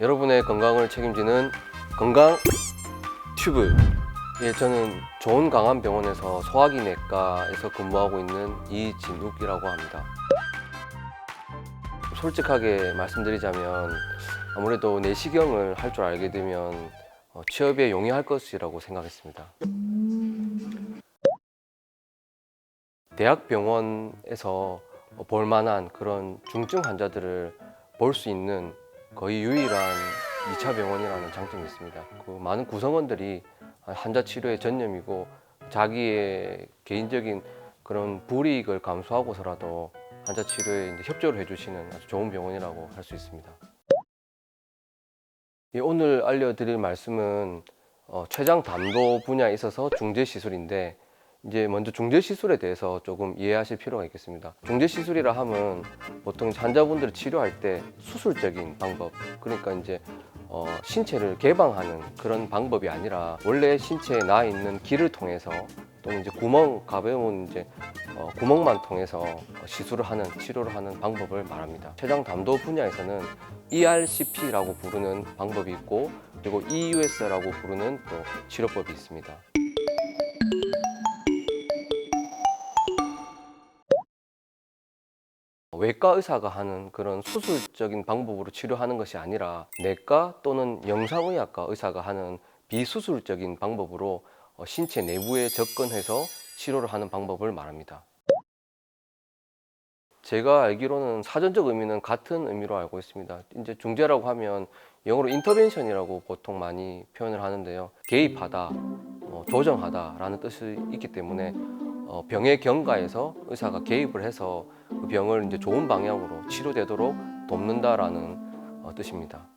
여러분의 건강을 책임지는 건강 튜브. 예, 저는 좋은강암병원에서 소화기내과에서 근무하고 있는 이진욱이라고 합니다. 솔직하게 말씀드리자면 아무래도 내시경을 할 줄 알게 되면 취업에 용이할 것이라고 생각했습니다. 대학병원에서 볼 만한 그런 중증 환자들을 볼 수 있는 거의 유일한 2차 병원이라는 장점이 있습니다. 그 많은 구성원들이 환자 치료에 전념이고 자기의 개인적인 그런 불이익을 감수하고서라도 환자 치료에 이제 협조를 해주시는 아주 좋은 병원이라고 할 수 있습니다. 오늘 알려드릴 말씀은 췌장 담도 분야에 있어서 중재 시술인데, 이제 먼저 중재 시술에 대해서 조금 이해하실 필요가 있겠습니다. 중재 시술이라 하면 보통 환자분들을 치료할 때 수술적인 방법, 그러니까 이제 신체를 개방하는 그런 방법이 아니라 원래 신체에 나 있는 기를 통해서 또는 이제 가벼운 이제 구멍만 통해서 시술을 하는, 치료를 하는 방법을 말합니다. 췌장 담도 분야에서는 ERCP라고 부르는 방법이 있고, 그리고 EUS라고 부르는 또 치료법이 있습니다. 외과 의사가 하는 그런 수술적인 방법으로 치료하는 것이 아니라 내과 또는 영상의학과 의사가 하는 비수술적인 방법으로 신체 내부에 접근해서 치료를 하는 방법을 말합니다. 제가 알기로는 사전적 의미는 같은 의미로 알고 있습니다. 이제 중재라고 하면 영어로 인터벤션이라고 보통 많이 표현을 하는데요. 개입하다, 조정하다라는 뜻이 있기 때문에 병의 경과에서 의사가 개입을 해서 그 병을 이제 좋은 방향으로 치료되도록 돕는다라는 뜻입니다.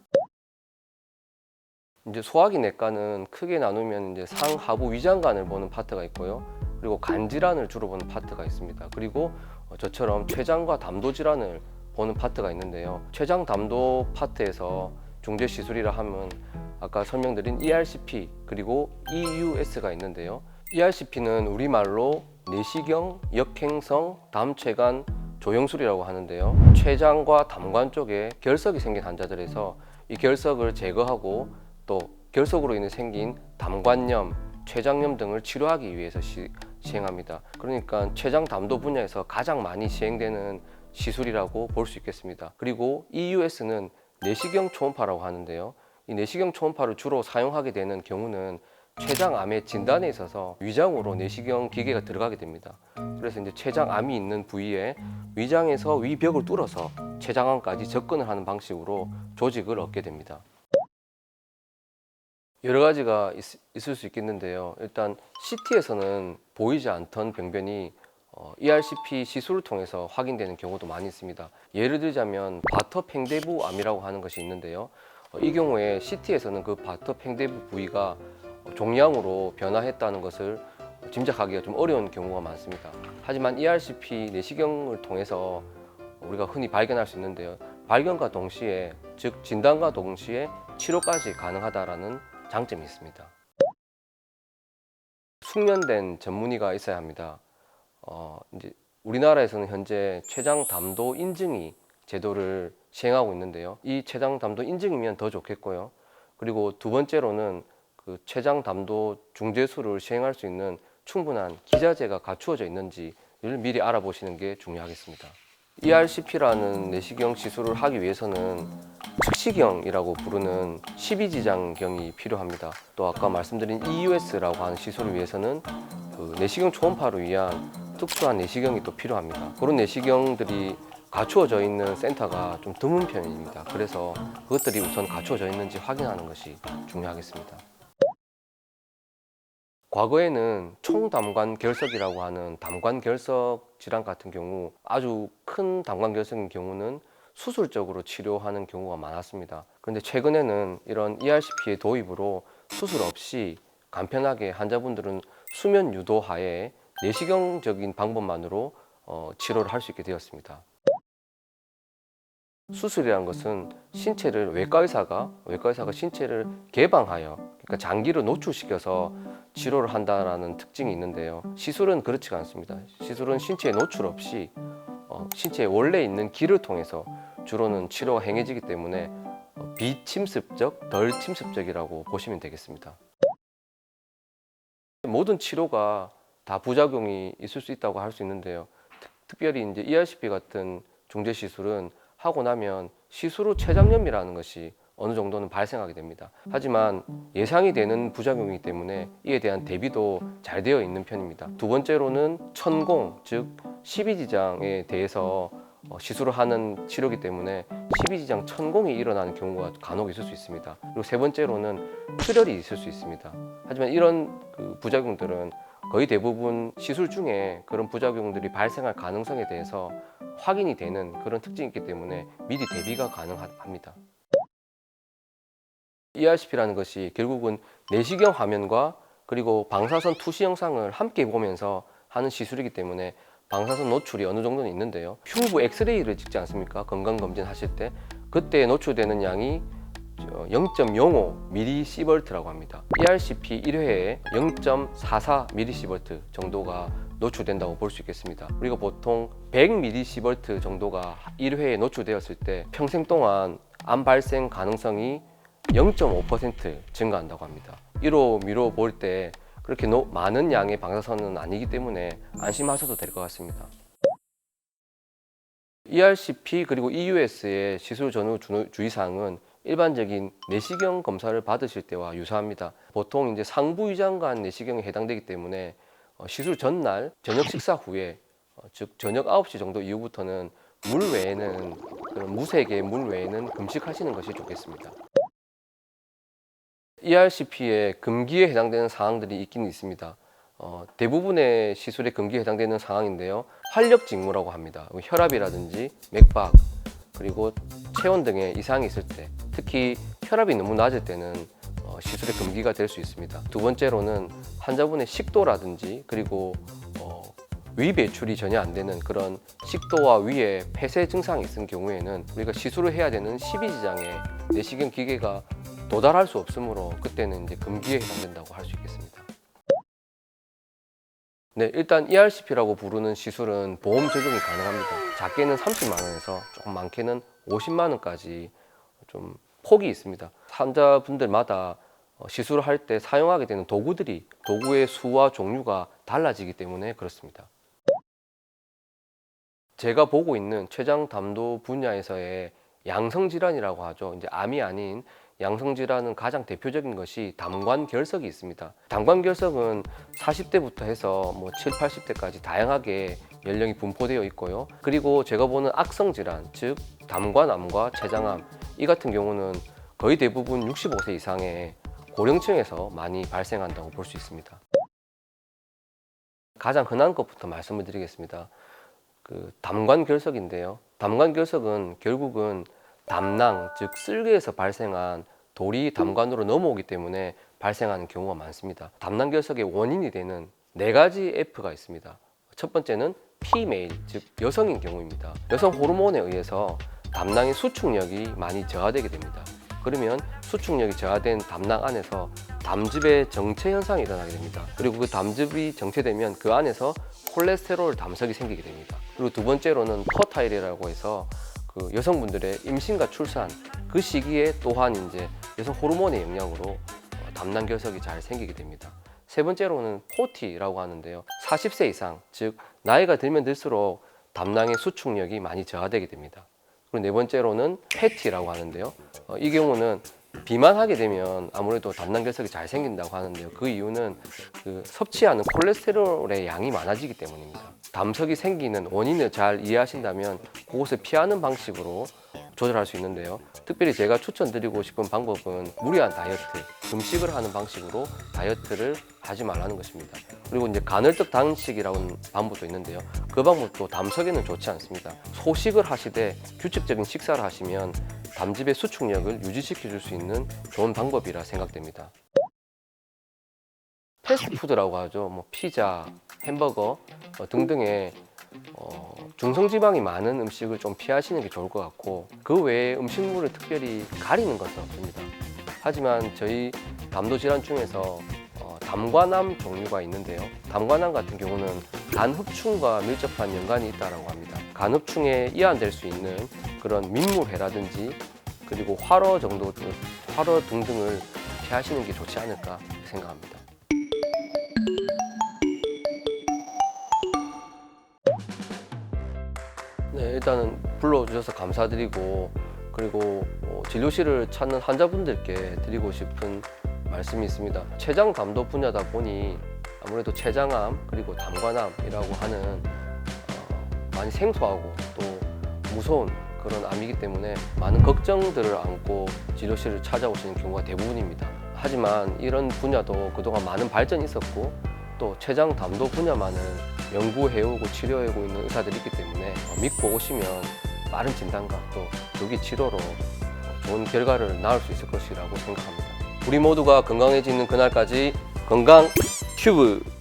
이제 소화기 내과는 크게 나누면 이제 상하부 위장관을 보는 파트가 있고요. 그리고 간 질환을 주로 보는 파트가 있습니다. 그리고 저처럼 췌장과 담도 질환을 보는 파트가 있는데요. 췌장 담도 파트에서 중재 시술이라 하면 아까 설명드린 ERCP 그리고 EUS가 있는데요. ERCP는 우리말로 내시경 역행성 담췌관 조영술이라고 하는데요. 췌장과 담관 쪽에 결석이 생긴 환자들에서 이 결석을 제거하고 또 결석으로 인해 생긴 담관염, 췌장염 등을 치료하기 위해서 시행합니다. 그러니까 췌장 담도 분야에서 가장 많이 시행되는 시술이라고 볼 수 있겠습니다. 그리고 EUS는 내시경 초음파라고 하는데요. 이 내시경 초음파를 주로 사용하게 되는 경우는 췌장암의 진단에 있어서 위장으로 내시경 기계가 들어가게 됩니다. 그래서 이제 췌장암이 있는 부위에 위장에서 위벽을 뚫어서 췌장암까지 접근을 하는 방식으로 조직을 얻게 됩니다. 여러 가지가 있을 수 있겠는데요. 일단 CT에서는 보이지 않던 병변이 ERCP 시술을 통해서 확인되는 경우도 많이 있습니다. 예를 들자면 바터 팽대부암이라고 하는 것이 있는데요. 이 경우에 CT에서는 그 바터 팽대부 부위가 종양으로 변화했다는 것을 짐작하기가 좀 어려운 경우가 많습니다. 하지만 ERCP 내시경을 통해서 우리가 흔히 발견할 수 있는데요. 발견과 동시에, 즉 진단과 동시에 치료까지 가능하다라는 장점이 있습니다. 숙련된 전문의가 있어야 합니다. 이제 우리나라에서는 현재 췌장 담도 인증이 제도를 시행하고 있는데요. 이 췌장 담도 인증이면 더 좋겠고요. 그리고 두 번째로는 그 췌장 담도 중재술을 시행할 수 있는 충분한 기자재가 갖추어져 있는지를 미리 알아보시는 게 중요하겠습니다. ERCP라는 내시경 시술을 하기 위해서는 측시경이라고 부르는 12지장경이 필요합니다. 또 아까 말씀드린 EUS라고 하는 시술을 위해서는 그 내시경 초음파를 위한 특수한 내시경이 또 필요합니다. 그런 내시경들이 갖추어져 있는 센터가 좀 드문 편입니다. 그래서 그것들이 우선 갖추어져 있는지 확인하는 것이 중요하겠습니다. 과거에는 총담관 결석이라고 하는 담관 결석 질환 같은 경우, 아주 큰 담관 결석인 경우는 수술적으로 치료하는 경우가 많았습니다. 그런데 최근에는 이런 ERCP의 도입으로 수술 없이 간편하게 환자분들은 수면 유도 하에 내시경적인 방법만으로 치료를 할 수 있게 되었습니다. 수술이란 것은 신체를 외과 의사가 신체를 개방하여, 그러니까 장기를 노출시켜서 치료를 한다라는 특징이 있는데요. 시술은 그렇지가 않습니다. 시술은 신체에 노출 없이 신체에 원래 있는 기를 통해서 주로는 치료가 행해지기 때문에 비침습적, 덜 침습적이라고 보시면 되겠습니다. 모든 치료가 다 부작용이 있을 수 있다고 할 수 있는데요. 특별히 이제 ERCP 같은 중재 시술은 하고 나면 시술 후 췌장염이라는 것이 어느 정도는 발생하게 됩니다. 하지만 예상이 되는 부작용이기 때문에 이에 대한 대비도 잘 되어 있는 편입니다. 두 번째로는 천공, 즉 십이지장에 대해서 시술을 하는 치료이기 때문에 십이지장 천공이 일어나는 경우가 간혹 있을 수 있습니다. 그리고 세 번째로는 출혈이 있을 수 있습니다. 하지만 이런 부작용들은 거의 대부분 시술 중에 그런 부작용들이 발생할 가능성에 대해서 확인이 되는 그런 특징이 있기 때문에 미리 대비가 가능합니다. ERCP라는 것이 결국은 내시경 화면과 그리고 방사선 투시 영상을 함께 보면서 하는 시술이기 때문에 방사선 노출이 어느 정도는 있는데요. 흉부 엑스레이를 찍지 않습니까? 건강검진 하실 때 그때 노출되는 양이 0.05mSv라고 합니다. ERCP 1회에 0.44mSv 정도가 노출된다고 볼 수 있겠습니다. 우리가 보통 100mSv 정도가 1회에 노출되었을 때 평생 동안 암 발생 가능성이 0.5% 증가한다고 합니다. 1호 미로 볼 때 그렇게 많은 양의 방사선은 아니기 때문에 안심하셔도 될 것 같습니다. ERCP 그리고 EUS의 시술 전후 주의사항은 일반적인 내시경 검사를 받으실 때와 유사합니다. 보통 이제 상부 위장관 내시경에 해당되기 때문에 시술 전날 저녁 식사 후에 즉 저녁 9시 정도 이후부터는 물 외에는 그런 무색의 물 외에는 금식하시는 것이 좋겠습니다. ERCP의 금기에 해당되는 사항들이 있긴 있습니다. 대부분의 시술의 금기에 해당되는 상황인데요. 활력 징후라고 합니다. 혈압이라든지 맥박 그리고 체온 등의 이상이 있을 때, 특히 혈압이 너무 낮을 때는 시술의 금기가 될 수 있습니다. 두 번째로는 환자분의 식도라든지 그리고 위 배출이 전혀 안 되는 그런 식도와 위에 폐쇄 증상이 있는 경우에는 우리가 시술을 해야 되는 십이지장에 내시경 기계가 도달할 수 없으므로 그때는 이제 금기에 해당된다고 할 수 있겠습니다. 네, 일단 ERCP라고 부르는 시술은 보험 적용이 가능합니다. 작게는 30만 원에서 조금 많게는 50만 원까지 좀 폭이 있습니다. 환자분들마다 시술을 할 때 사용하게 되는 도구의 수와 종류가 달라지기 때문에 그렇습니다. 제가 보고 있는 췌장 담도 분야에서의 양성질환이라고 하죠. 이제 암이 아닌 양성질환은 가장 대표적인 것이 담관결석이 있습니다. 담관결석은 40대부터 해서 7, 80대까지 다양하게 연령이 분포되어 있고요. 그리고 제가 보는 악성질환, 즉 담관암과 췌장암 이 같은 경우는 거의 대부분 65세 이상의 고령층에서 많이 발생한다고 볼 수 있습니다. 가장 흔한 것부터 말씀을 드리겠습니다. 담관결석인데요. 담관결석은 결국은 담낭, 즉 쓸개에서 발생한 돌이 담관으로 넘어오기 때문에 발생하는 경우가 많습니다. 담낭결석의 원인이 되는 4가지 F가 있습니다. 첫 번째는 피메일, 즉 여성인 경우입니다. 여성 호르몬에 의해서 담낭의 수축력이 많이 저하되게 됩니다. 그러면 수축력이 저하된 담낭 안에서 담즙의 정체 현상이 일어나게 됩니다. 그리고 그 담즙이 정체되면 그 안에서 콜레스테롤 담석이 생기게 됩니다. 그리고 두 번째로는 퍼타일이라고 해서 여성분들의 임신과 출산 그 시기에 또한 이제 여성 호르몬의 영향으로 담낭결석이 잘 생기게 됩니다. 세 번째로는 포티라고 하는데요. 40세 이상, 즉 나이가 들면 들수록 담낭의 수축력이 많이 저하되게 됩니다. 그리고 네 번째로는 패티라고 하는데요. 이 경우는 비만하게 되면 아무래도 담낭결석이 잘 생긴다고 하는데요. 그 이유는 섭취하는 콜레스테롤의 양이 많아지기 때문입니다. 담석이 생기는 원인을 잘 이해하신다면 그것을 피하는 방식으로 조절할 수 있는데요. 특별히 제가 추천드리고 싶은 방법은 무리한 다이어트, 금식을 하는 방식으로 다이어트를 하지 말라는 것입니다. 그리고 이제 가늘떡 단식이라는 방법도 있는데요. 그 방법도 담석에는 좋지 않습니다. 소식을 하시되 규칙적인 식사를 하시면 담즙의 수축력을 유지시켜 줄 수 있는 좋은 방법이라 생각됩니다. 패스트푸드라고 하죠. 피자, 햄버거 등등의 중성지방이 많은 음식을 좀 피하시는 게 좋을 것 같고, 그 외에 음식물을 특별히 가리는 것은 없습니다. 하지만 저희 담도질환 중에서 담관암 종류가 있는데요. 담관암 같은 경우는 간흡충과 밀접한 연관이 있다고 합니다. 간흡충에 이완될 수 있는 그런 민물회라든지 그리고 활어 정도, 활어 등등을 피하시는 게 좋지 않을까 생각합니다. 네, 일단은 불러주셔서 감사드리고, 그리고 진료실을 찾는 환자분들께 드리고 싶은 말씀이 있습니다. 췌장 담도 분야다 보니 아무래도 췌장암 그리고 담관암이라고 하는 많이 생소하고 또 무서운 그런 암이기 때문에 많은 걱정들을 안고 진료실을 찾아오시는 경우가 대부분입니다. 하지만 이런 분야도 그동안 많은 발전이 있었고 또 췌장 담도 분야만을 연구해오고 치료해오고 있는 의사들이 있기 때문에 믿고 오시면 빠른 진단과 또 조기 치료로 좋은 결과를 낳을 수 있을 것이라고 생각합니다. 우리 모두가 건강해지는 그날까지 건강 튜브!